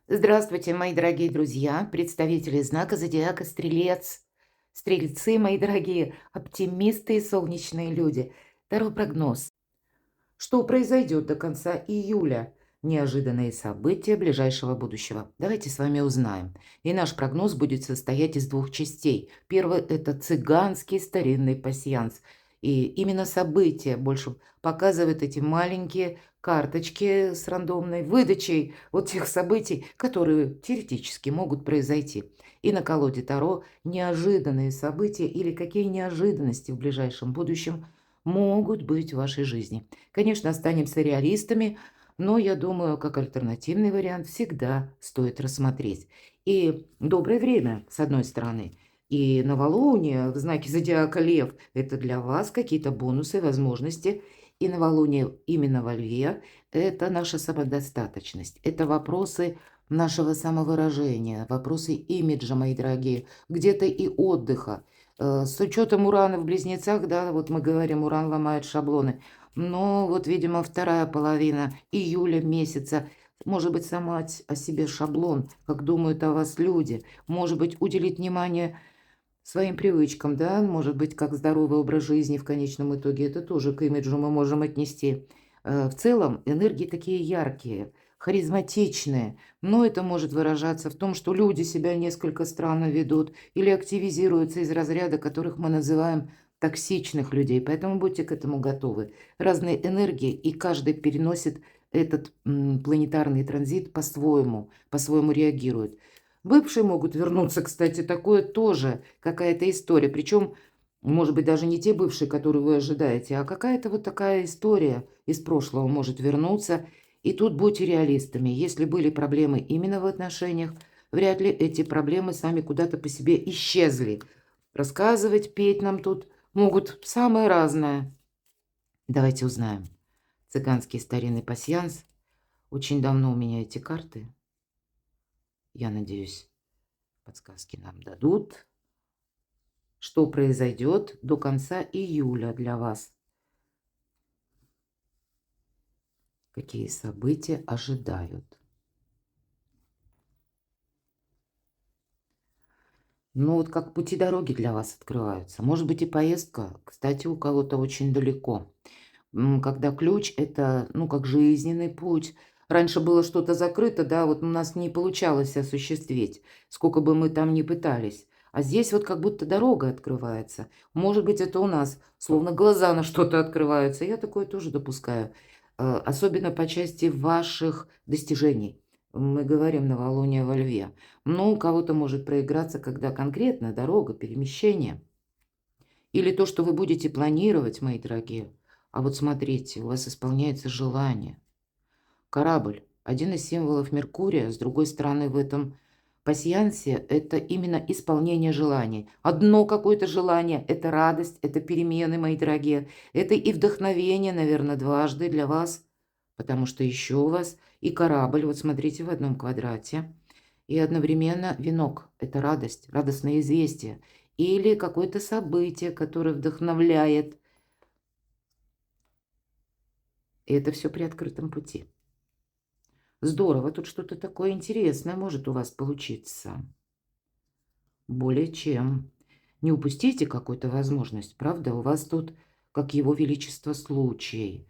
Здравствуйте, мои дорогие друзья, представители знака зодиака Стрелец, стрельцы, мои дорогие, оптимисты и солнечные люди. Второй прогноз. Что произойдет до конца июля? Неожиданные события ближайшего будущего. Давайте с вами узнаем. И наш прогноз будет состоять из двух частей. Первый– это цыганский старинный пасьянс. И именно события больше показывают эти маленькие карточки с рандомной выдачей вот тех событий, которые теоретически могут произойти. И на колоде Таро неожиданные события или какие неожиданности в ближайшем будущем могут быть в вашей жизни. Конечно, останемся реалистами, но я думаю, как альтернативный вариант всегда стоит рассмотреть. И доброе время, с одной стороны. И новолуние в знаке зодиака Лев– это для вас какие-то бонусы, возможности. И новолуние именно во Льве– это наша самодостаточность. Это вопросы нашего самовыражения, вопросы имиджа, мои дорогие, где-то и отдыха. С учетом Урана в Близнецах, да, вот мы говорим, Уран ломает шаблоны. Но вот, видимо, вторая половина июля месяца, может быть, сломать о себе шаблон, как думают о вас люди. Может быть, уделить внимание своим привычкам, да, может быть, как здоровый образ жизни в конечном итоге. Это тоже к имиджу мы можем отнести. В целом, энергии такие яркие, харизматичные, но это может выражаться в том, что люди себя несколько странно ведут или активизируются из разряда, которых мы называем токсичных людей. Поэтому будьте к этому готовы. Разные энергии, и каждый переносит этот планетарный транзит по-своему реагирует. Бывшие могут вернуться, кстати, такое тоже какая-то история. Причем, может быть, даже не те бывшие, которые вы ожидаете, а какая-то вот такая история из прошлого может вернуться. И тут будьте реалистами. Если были проблемы именно в отношениях, вряд ли эти проблемы сами куда-то по себе исчезли. Рассказывать, петь нам тут могут самое разное. Давайте узнаем. Цыганский старинный пасьянс. Очень давно у меня эти карты. Я надеюсь, подсказки нам дадут. Что произойдет до конца июля для вас? Какие события ожидают? Ну вот как пути дороги для вас открываются. Может быть и поездка, кстати, у кого-то очень далеко. Когда ключ– это, ну, как жизненный путь. Раньше было что-то закрыто, да, вот у нас не получалось осуществить, сколько бы мы там ни пытались. А здесь вот как будто дорога открывается. Может быть, это у нас, словно глаза на что-то открываются. Я такое тоже допускаю. Особенно по части ваших достижений. Мы говорим новолуние во Льве. Но у кого-то может проиграться, когда конкретно дорога, перемещение. Или то, что вы будете планировать, мои дорогие. А вот смотрите, у вас исполняется желание. Корабль– один из символов Меркурия, с другой стороны, в этом пасьянсе это именно исполнение желаний. Одно какое-то желание– это радость, это перемены, мои дорогие. Это и вдохновение, наверное, дважды для вас, потому что еще у вас и корабль, вот смотрите, в одном квадрате. И одновременно венок– это радость, радостное известие. Или какое-то событие, которое вдохновляет. И это все при открытом пути. Здорово, тут что-то такое интересное может у вас получиться. Более чем. Не упустите какую-то возможность, правда? У вас тут, как его величество, случай.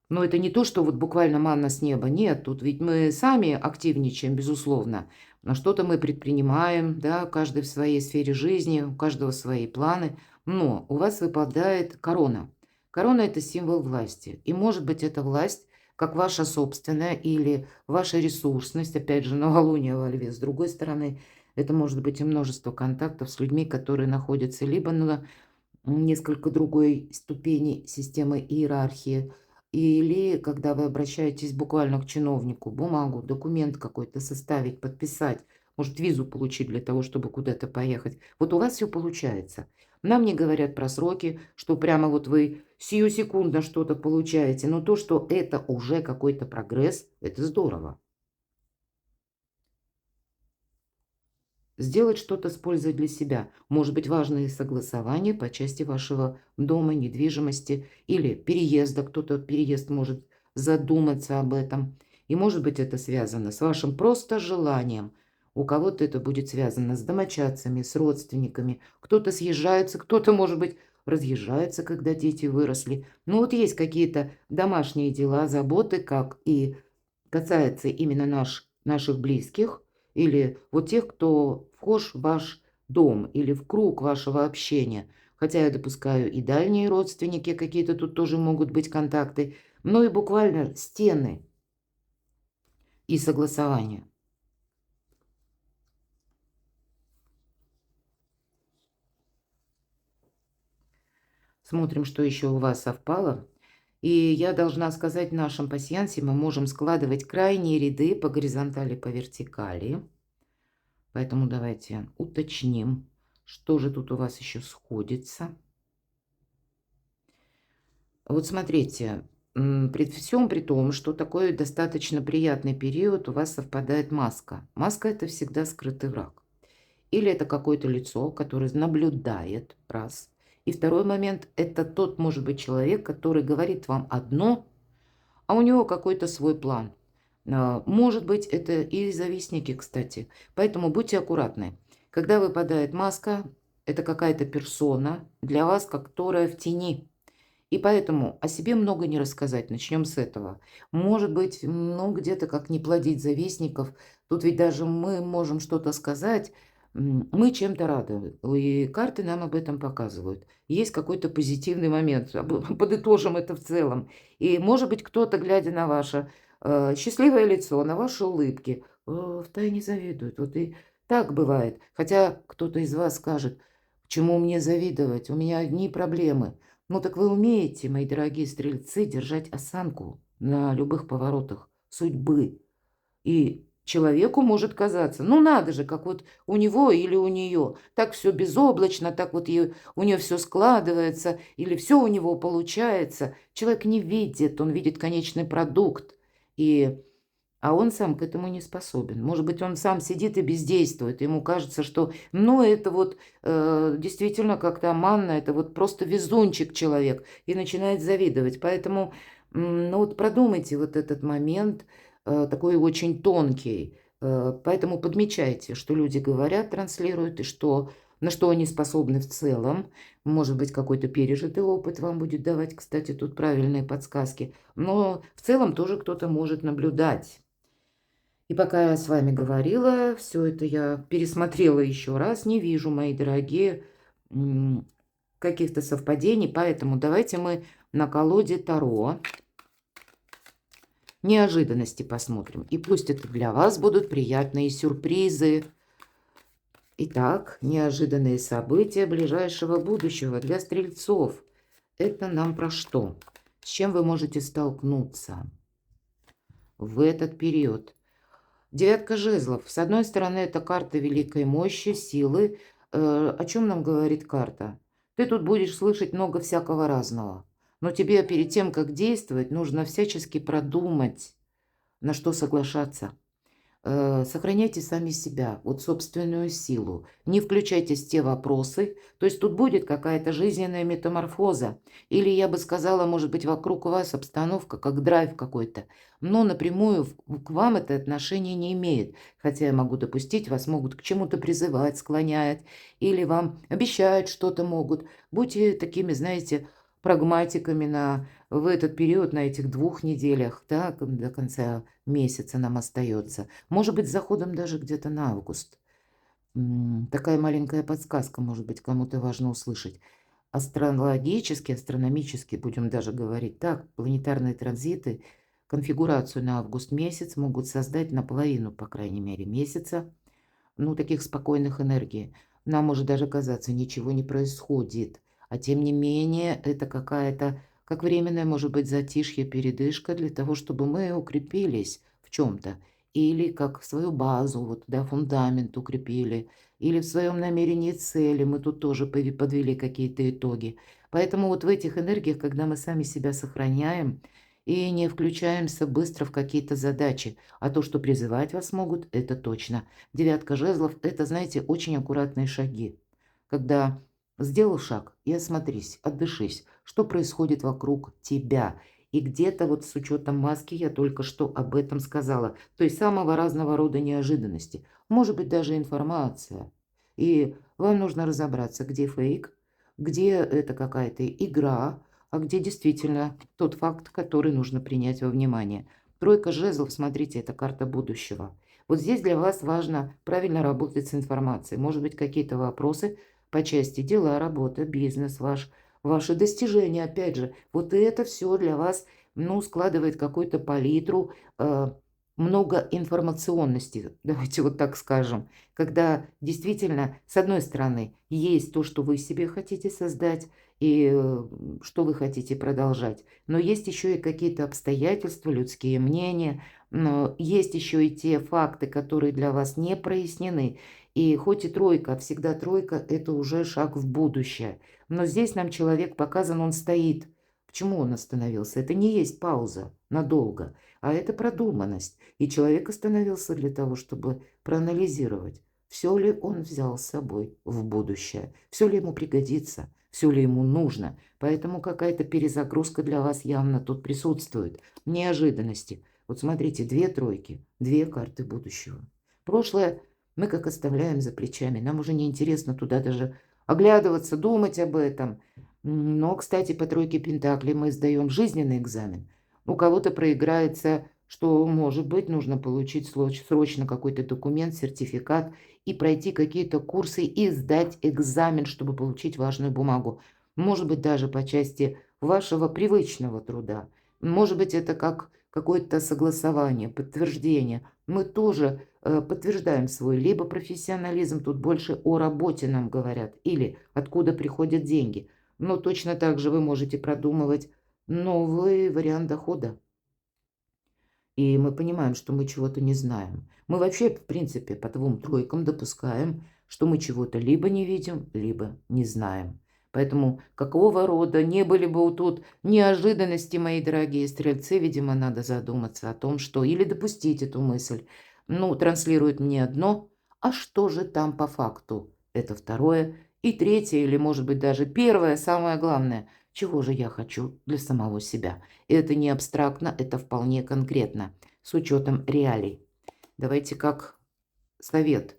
Но это не то, что вот буквально манна с неба. Нет, тут ведь мы сами активничаем, безусловно. Но что-то мы предпринимаем, да, каждый в своей сфере жизни, у каждого свои планы. Но у вас выпадает корона. Корона– это символ власти. И, может быть, эта власть, как ваша собственная или ваша ресурсность, опять же, новолуние во Льве. С другой стороны, это может быть и множество контактов с людьми, которые находятся либо на несколько другой ступени системы иерархии, или когда вы обращаетесь буквально к чиновнику, бумагу, документ какой-то составить, подписать, может, визу получить для того, чтобы куда-то поехать. Вот у вас все получается. Нам не говорят про сроки, что прямо вот вы сиюсекундно что-то получаете, но то, что это уже какой-то прогресс, это здорово. Сделать что-то с пользой для себя. Может быть, важные согласования по части вашего дома, недвижимости или переезда. Кто-то переезд может задуматься об этом. И может быть это связано с вашим просто желанием. У кого-то это будет связано с домочадцами, с родственниками. Кто-то съезжается, кто-то, может быть, разъезжается, когда дети выросли. Ну вот есть какие-то домашние дела, заботы, как и касается именно наших близких или вот тех, кто вхож в ваш дом или в круг вашего общения. Хотя я допускаю и дальние родственники, какие-то тут тоже могут быть контакты, но и буквально стены и согласования. Смотрим, что еще у вас совпало. И я должна сказать, в нашем пасьянсе мы можем складывать крайние ряды по горизонтали, по вертикали. Поэтому давайте уточним, что же тут у вас еще сходится. Вот смотрите, при всем при том, что такой достаточно приятный период, у вас совпадает маска. Маска – это всегда скрытый враг. Или это какое-то лицо, которое наблюдает, раз. И второй момент – это тот, может быть, человек, который говорит вам одно, а у него какой-то свой план. Может быть, это и завистники, кстати. Поэтому будьте аккуратны. Когда выпадает маска, это какая-то персона для вас, которая в тени. И поэтому о себе много не рассказать. Начнем с этого. Может быть, ну, где-то как не плодить завистников. Тут ведь даже мы можем что-то сказать, мы чем-то рады. И карты нам об этом показывают. Есть какой-то позитивный момент. Подытожим это в целом. И, может быть, кто-то, глядя на ваше счастливое лицо, на ваши улыбки, втайне завидует. Вот и так бывает. Хотя кто-то из вас скажет, чему мне завидовать? У меня одни проблемы. Ну так вы умеете, мои дорогие стрельцы, держать осанку на любых поворотах судьбы. И человеку может казаться, ну надо же, как вот у него или у нее, так все безоблачно, так вот у нее все складывается, или все у него получается. Человек не видит, он видит конечный продукт. А он сам к этому не способен. Может быть, он сам сидит и бездействует. Ему кажется, что, ну, это вот действительно как-то манна, это вот просто везунчик человек. И начинает завидовать. Поэтому, ну, вот продумайте вот этот момент, такой очень тонкий. Поэтому подмечайте, что люди говорят, транслируют, и что, на что они способны в целом. Может быть, какой-то пережитый опыт вам будет давать, кстати, тут правильные подсказки. Но в целом тоже кто-то может наблюдать. И пока я с вами говорила, все это я пересмотрела еще раз. Не вижу, мои дорогие, каких-то совпадений. Поэтому давайте мы на колоде Таро неожиданности посмотрим. И пусть это для вас будут приятные сюрпризы. Итак, неожиданные события ближайшего будущего для стрельцов. Это нам про что? С чем вы можете столкнуться в этот период? Девятка жезлов. С одной стороны, это карта великой мощи, силы. О чем нам говорит карта? Ты тут будешь слышать много всякого разного. Но тебе перед тем, как действовать, нужно всячески продумать, на что соглашаться. Сохраняйте сами себя, вот собственную силу. Не включайтесь в те вопросы. То есть тут будет какая-то жизненная метаморфоза. Или, я бы сказала, может быть, вокруг вас обстановка, как драйв какой-то. Но напрямую к вам это отношение не имеет. Хотя я могу допустить, вас могут к чему-то призывать, склонять. Или вам обещают что-то могут. Будьте такими, знаете, прагматиками в этот период, на этих 2 неделях, да, до конца месяца нам остается. Может быть, с заходом даже где-то на август. Такая маленькая подсказка, может быть, кому-то важно услышать. Астрологически, астрономически, будем даже говорить так, планетарные транзиты, конфигурацию на август месяц могут создать наполовину, по крайней мере, месяца, ну, таких спокойных энергий. Нам может даже казаться, ничего не происходит. А тем не менее, это какая-то, как временное, может быть, затишье, передышка для того, чтобы мы укрепились в чем-то. Или как свою базу, вот, да, фундамент укрепили. Или в своем намерении цели мы тут тоже подвели какие-то итоги. Поэтому вот в этих энергиях, когда мы сами себя сохраняем и не включаемся быстро в какие-то задачи, а то, что призывать вас могут, это точно. Девятка жезлов – это, знаете, очень аккуратные шаги. Когда сделал шаг и осмотрись, отдышись, что происходит вокруг тебя. И где-то вот с учетом маски я только что об этом сказала. То есть самого разного рода неожиданности. Может быть, даже информация. И вам нужно разобраться, где фейк, где это какая-то игра, а где действительно тот факт, который нужно принять во внимание. Тройка жезлов, смотрите, это карта будущего. Вот здесь для вас важно правильно работать с информацией. Может быть, какие-то вопросы по части дела, работа, бизнес ваш, ваши достижения, опять же. Вот это все для вас, ну, складывает какую-то палитру, много информационности, давайте вот так скажем. Когда действительно, с одной стороны, есть то, что вы себе хотите создать, и что вы хотите продолжать. Но есть еще и какие-то обстоятельства, людские мнения, но есть еще и те факты, которые для вас не прояснены. И хоть и тройка, всегда тройка – это уже шаг в будущее. Но здесь нам человек показан, он стоит. Почему он остановился? Это не есть пауза надолго, а это продуманность. И человек остановился для того, чтобы проанализировать, все ли он взял с собой в будущее, все ли ему пригодится, все ли ему нужно. Поэтому какая-то перезагрузка для вас явно тут присутствует. Неожиданности. Вот смотрите, две тройки, две карты будущего. Прошлое мы как оставляем за плечами. Нам уже не интересно туда даже оглядываться, думать об этом. Но, кстати, по тройке пентаклей мы сдаем жизненный экзамен. У кого-то проиграется, что, может быть, нужно получить срочно какой-то документ, сертификат и пройти какие-то курсы и сдать экзамен, чтобы получить важную бумагу. Может быть, даже по части вашего привычного труда. Может быть, это как какое-то согласование, подтверждение. Мы тоже подтверждаем свой либо профессионализм, тут больше о работе нам говорят, или откуда приходят деньги. Но точно так же вы можете продумывать новый вариант дохода. И мы понимаем, что мы чего-то не знаем. Мы вообще, в принципе, по двум тройкам допускаем, что мы чего-то либо не видим, либо не знаем. Поэтому какого рода не были бы вот тут неожиданности, мои дорогие стрельцы, видимо, надо задуматься о том, что или допустить эту мысль. Ну, транслирует мне одно, а что же там по факту? Это второе. И третье, или, может быть, даже первое, самое главное, чего же я хочу для самого себя. Это не абстрактно, это вполне конкретно, с учетом реалий. Давайте как совет.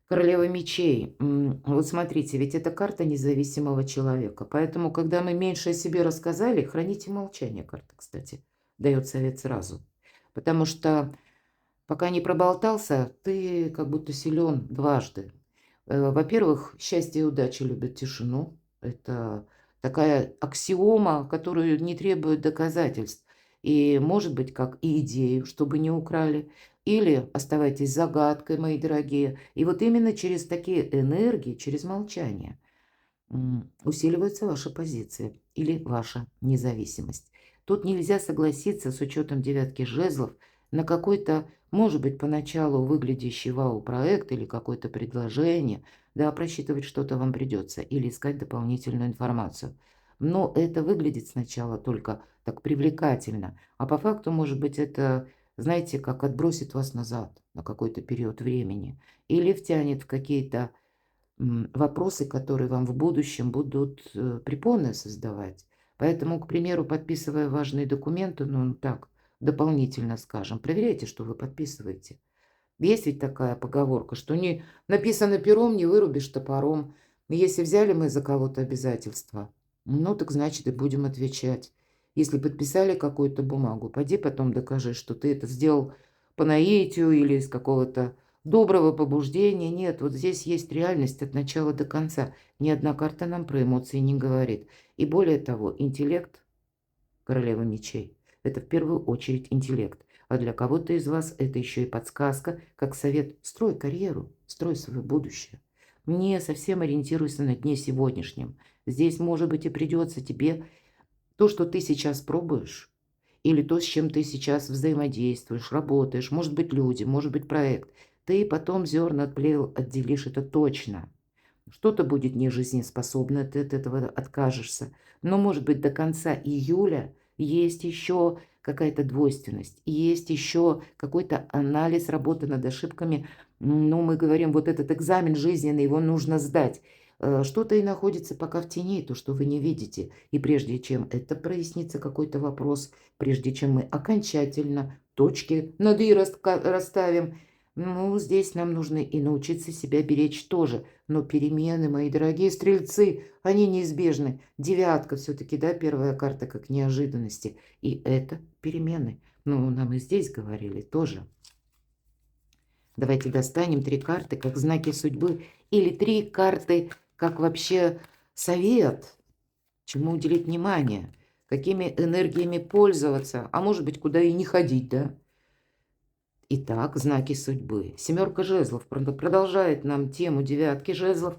Королева мечей. Вот смотрите, ведь это карта независимого человека. Поэтому, когда мы меньше о себе рассказали, храните молчание. Карта, кстати, дает совет сразу. Потому что пока не проболтался, ты как будто силен дважды. Во-первых, счастье и удача любят тишину. Это такая аксиома, которую не требует доказательств. И может быть, как и идею, чтобы не украли. Или оставайтесь загадкой, мои дорогие. И вот именно через такие энергии, через молчание усиливается ваша позиция или ваша независимость. Тут нельзя согласиться с учетом девятки жезлов на какой-то, может быть, поначалу выглядящий вау-проект или какое-то предложение, да, просчитывать что-то вам придется или искать дополнительную информацию. Но это выглядит сначала только так привлекательно, а по факту, может быть, это, знаете, как отбросит вас назад на какой-то период времени или втянет в какие-то вопросы, которые вам в будущем будут препоны создавать. Поэтому, к примеру, подписывая важные документы, ну так, дополнительно скажем, проверяйте, что вы подписываете. Есть ведь такая поговорка, что не написано пером, не вырубишь топором. Если взяли мы за кого-то обязательства, ну так значит и будем отвечать. Если подписали какую-то бумагу, пойди потом докажи, что ты это сделал по наитию или из какого-то доброго побуждения. Нет, вот здесь есть реальность от начала до конца. Ни одна карта нам про эмоции не говорит. И более того, интеллект королевы мечей – это в первую очередь интеллект. А для кого-то из вас это еще и подсказка, как совет: строй карьеру, строй свое будущее. Не совсем ориентируйся на дне сегодняшнем. Здесь, может быть, и придется тебе то, что ты сейчас пробуешь, или то, с чем ты сейчас взаимодействуешь, работаешь, может быть, люди, может быть, проект, ты потом зерна от плевел отделишь, это точно. Что-то будет нежизнеспособно, ты от этого откажешься. Но, может быть, до конца июля есть еще какая-то двойственность, есть еще какой-то анализ работы над ошибками. Ну, мы говорим, вот этот экзамен жизненный, его нужно сдать. Что-то и находится пока в тени, то, что вы не видите. И прежде чем это прояснится, какой-то вопрос, прежде чем мы окончательно точки над «и» расставим, ну, здесь нам нужно и научиться себя беречь тоже. Но перемены, мои дорогие стрельцы, они неизбежны. Девятка все-таки, да, первая карта как неожиданности. И это перемены. Ну, нам и здесь говорили тоже. Давайте достанем 3 карты как знаки судьбы. Или 3 карты как вообще совет. Чему уделить внимание. Какими энергиями пользоваться. А может быть, куда и не ходить, да. Итак, знаки судьбы. Семерка жезлов продолжает нам тему девятки жезлов.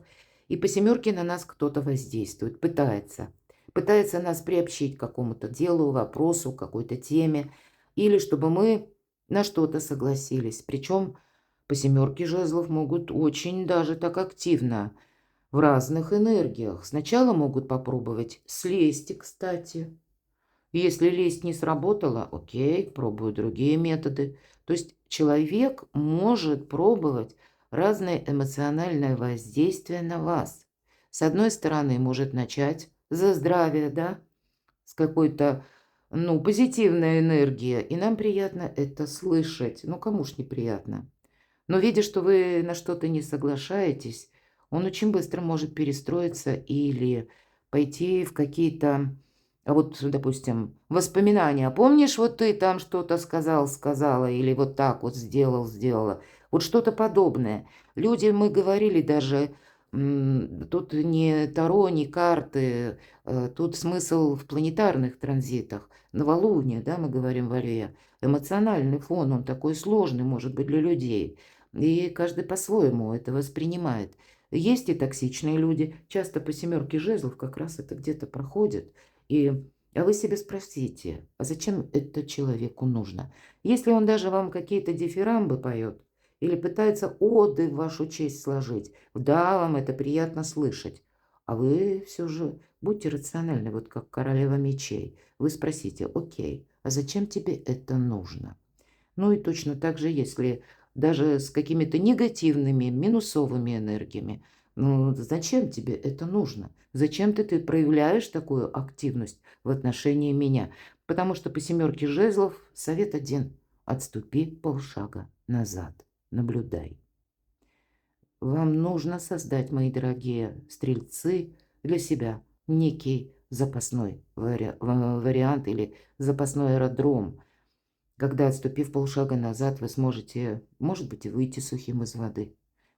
И по семерке на нас кто-то воздействует, пытается. Пытается нас приобщить к какому-то делу, вопросу, какой-то теме. Или чтобы мы на что-то согласились. Причем по семерке жезлов могут очень даже так активно, в разных энергиях. Сначала могут попробовать слезть, кстати. Если лесть не сработала, окей, пробую другие методы. То есть человек может пробовать разное эмоциональное воздействие на вас. С одной стороны, может начать за здравие, да, с какой-то, ну, позитивной энергии. И нам приятно это слышать. Ну, кому ж неприятно. Но видя, что вы на что-то не соглашаетесь, он очень быстро может перестроиться или пойти в какие-то, вот, допустим, воспоминания. Помнишь, вот ты там что-то сказал, сказала, или вот так вот сделал, сделала. Вот что-то подобное. Люди, мы говорили даже, тут не таро, не карты, тут смысл в планетарных транзитах. Новолуние, да, мы говорим в Льве. Эмоциональный фон, он такой сложный, может быть, для людей. И каждый по-своему это воспринимает. Есть и токсичные люди. Часто по семерке жезлов как раз это где-то проходит. А вы себе спросите, а зачем это человеку нужно? Если он даже вам какие-то дифирамбы поет или пытается оды в вашу честь сложить, да, вам это приятно слышать. А вы все же будьте рациональны, вот как королева мечей. Вы спросите, окей, а зачем тебе это нужно? Ну и точно так же, если даже с какими-то негативными, минусовыми энергиями, ну зачем тебе это нужно? Зачем ты проявляешь такую активность в отношении меня? Потому что по семерке жезлов совет один. Отступи полшага назад. Наблюдай. Вам нужно создать, мои дорогие стрельцы, для себя некий запасной вариант или запасной аэродром, когда, отступив полшага назад, вы сможете, может быть, и выйти сухим из воды.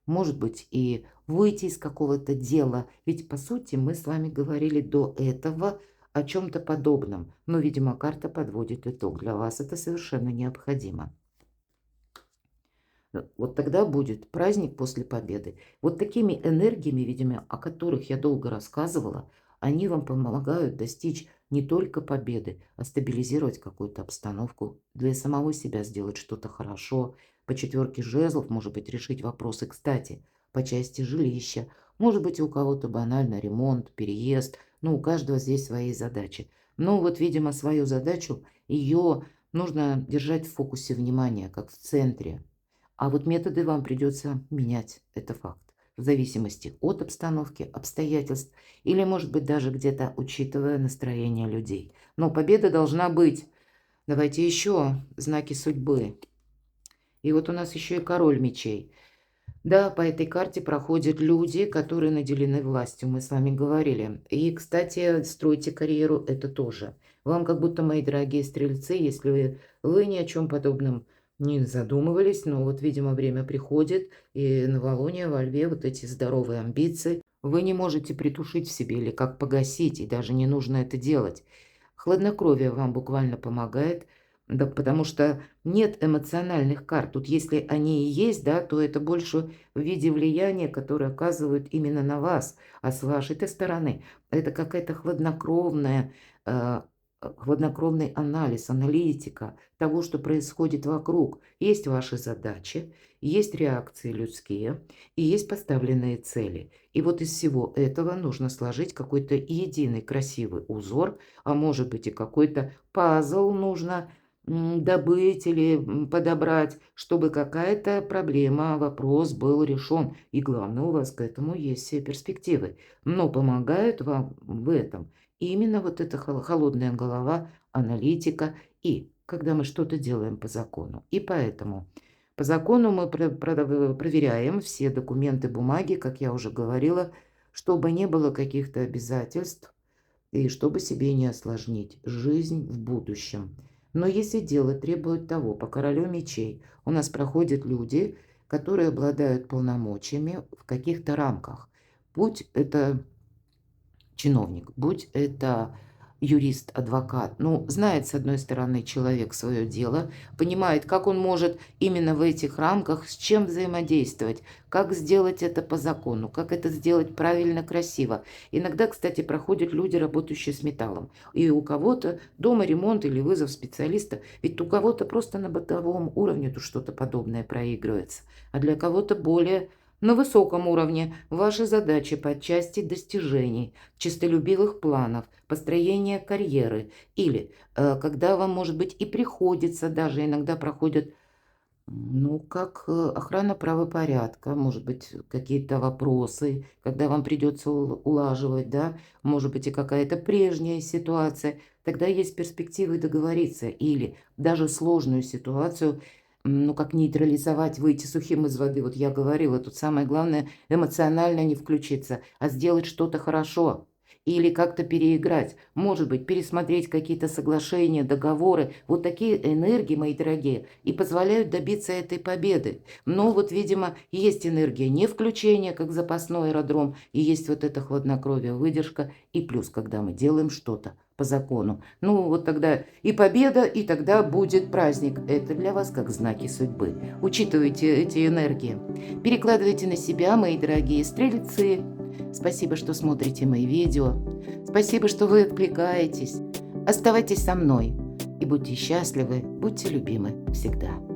Может быть, и выйти из какого-то дела. Ведь, по сути, мы с вами говорили до этого о чем-то подобном. Но, видимо, карта подводит итог. Для вас это совершенно необходимо. Вот тогда будет праздник после победы. Вот такими энергиями, видимо, о которых я долго рассказывала, они вам помогают достичь не только победы, а стабилизировать какую-то обстановку, для самого себя сделать что-то хорошо. По четверке жезлов, может быть, решить вопросы, кстати, по части жилища. Может быть, у кого-то банально ремонт, переезд. Ну, у каждого здесь свои задачи. Но вот, видимо, свою задачу, ее нужно держать в фокусе внимания, как в центре. А вот методы вам придется менять, это факт, в зависимости от обстановки, обстоятельств или, может быть, даже где-то учитывая настроение людей. Но победа должна быть. Давайте еще знаки судьбы. И вот у нас еще и король мечей. Да, по этой карте проходят люди, которые наделены властью, мы с вами говорили. И, кстати, стройте карьеру, это тоже. Вам как будто, мои дорогие стрельцы, если вы ни о чем подобном не задумывались, но вот, видимо, время приходит, и новолуние во Льве, вот эти здоровые амбиции, вы не можете притушить в себе или как погасить, и даже не нужно это делать. Хладнокровие вам буквально помогает, да, потому что нет эмоциональных карт. Тут если они и есть, да, то это больше в виде влияния, которое оказывают именно на вас. А с вашей-то стороны это какая-то хладнокровный анализ, аналитика того, что происходит вокруг. Есть ваши задачи, есть реакции людские и есть поставленные цели. И вот из всего этого нужно сложить какой-то единый красивый узор, а может быть и какой-то пазл нужно добыть или подобрать, чтобы какая-то проблема, вопрос был решен. И главное, у вас к этому есть все перспективы. Но помогает вам в этом именно вот эта холодная голова, аналитика и когда мы что-то делаем по закону. И поэтому по закону мы проверяем все документы, бумаги, как я уже говорила, чтобы не было каких-то обязательств и чтобы себе не осложнить жизнь в будущем. Но если дело требует того, по королю мечей у нас проходят люди, которые обладают полномочиями в каких-то рамках. Будь это чиновник, будь это юрист, адвокат. Ну, знает, с одной стороны, человек свое дело, понимает, как он может именно в этих рамках, с чем взаимодействовать, как сделать это по закону, как это сделать правильно, красиво. Иногда, кстати, проходят люди, работающие с металлом. И у кого-то дома ремонт или вызов специалиста, ведь у кого-то просто на бытовом уровне тут что-то подобное проигрывается, а для кого-то более на высоком уровне ваши задачи по части достижений, честолюбивых планов, построения карьеры или когда вам, может быть, и приходится, даже иногда проходят, ну, как охрана правопорядка, может быть, какие-то вопросы, когда вам придется улаживать, да, может быть, и какая-то прежняя ситуация, тогда есть перспективы договориться или даже сложную ситуацию, ну, как нейтрализовать, выйти сухим из воды. Вот я говорила, тут самое главное эмоционально не включиться, а сделать что-то хорошо. Или как-то переиграть, может быть, пересмотреть какие-то соглашения, договоры. Вот такие энергии, мои дорогие, и позволяют добиться этой победы. Но вот, видимо, есть энергия не включения, как запасной аэродром, и есть вот это хладнокровие, выдержка, и плюс, когда мы делаем что-то по закону. Ну, вот тогда и победа, и тогда будет праздник. Это для вас как знаки судьбы. Учитывайте эти энергии. Перекладывайте на себя, мои дорогие стрельцы. Спасибо, что смотрите мои видео. Спасибо, что вы откликаетесь. Оставайтесь со мной и будьте счастливы, будьте любимы всегда.